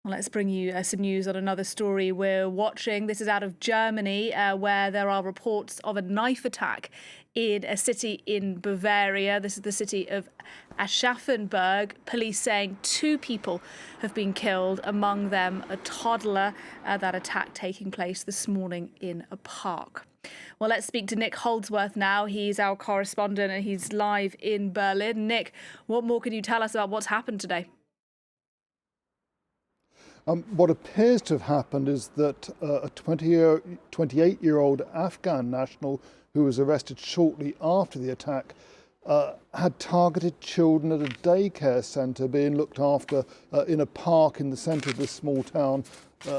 Well, let's bring you some news on another story we're watching. This is out of Germany, where there are reports of a knife attack in a city in Bavaria. This is the city of Aschaffenburg. Police saying 2 people have been killed, among them a toddler. That attack taking place this morning in a park. Well, let's speak to Nick Holdsworth now. He's our correspondent and he's live in Berlin. Nick, what more can you tell us about what's happened today? What appears to have happened is that a 28-year-old Afghan national who was arrested shortly after the attack had targeted children at a daycare centre being looked after in a park in the centre of this small town,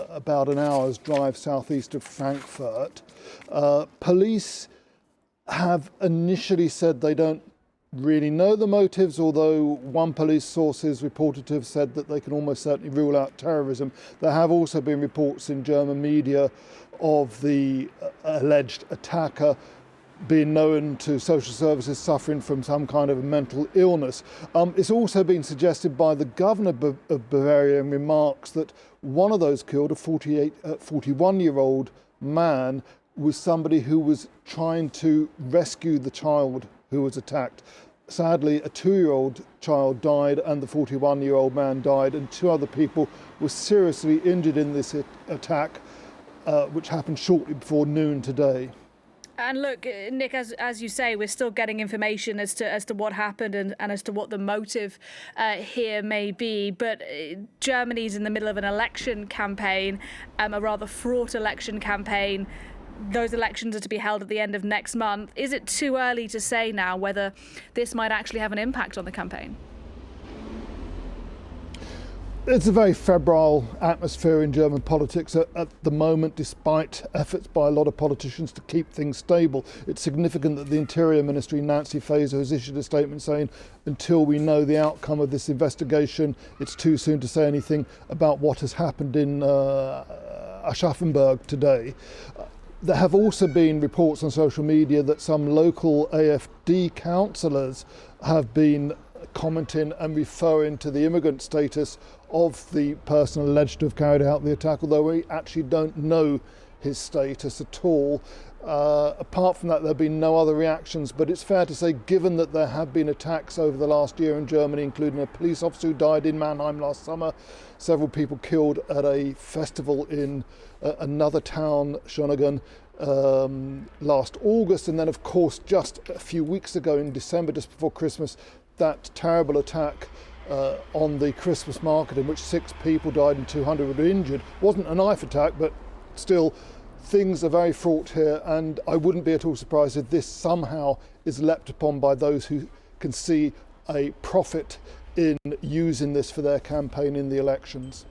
about an hour's drive southeast of Frankfurt. Police have initially said they don't really know the motives, although one police source is reported to have said that they can almost certainly rule out terrorism. There have also been reports in German media of the alleged attacker being known to social services suffering from some kind of a mental illness. It's also been suggested by the governor of Bavaria in remarks that one of those killed, a 41-year-old man, was somebody who was trying to rescue the child who was attacked. Sadly, a 2-year-old child died and the 41-year-old man died, and 2 other people were seriously injured in this attack, which happened shortly before noon today. And look, Nick, as you say, we're still getting information as to what happened and as to what the motive here may be. But Germany's in the middle of an election campaign, a rather fraught election campaign. Those elections are to be held at the end of next month. Is it too early to say now whether this might actually have an impact on the campaign? It's a very febrile atmosphere in German politics at the moment, despite efforts by a lot of politicians to keep things stable. It's significant that the Interior Ministry, Nancy Faeser, has issued a statement saying until we know the outcome of this investigation, it's too soon to say anything about what has happened in Aschaffenburg today. There have also been reports on social media that some local AfD councillors have been commenting and referring to the immigrant status of the person alleged to have carried out the attack, although we actually don't know his status at all. Apart from that, there have been no other reactions, but it's fair to say, given that there have been attacks over the last year in Germany, including a police officer who died in Mannheim last summer, several people killed at a festival in another town, Schoental, last August, and then of course just a few weeks ago in December, just before Christmas, that terrible attack on the Christmas market in which 6 people died and 200 were injured. Wasn't a knife attack, but still things are very fraught here, and I wouldn't be at all surprised if this somehow is leapt upon by those who can see a profit in using this for their campaign in the elections.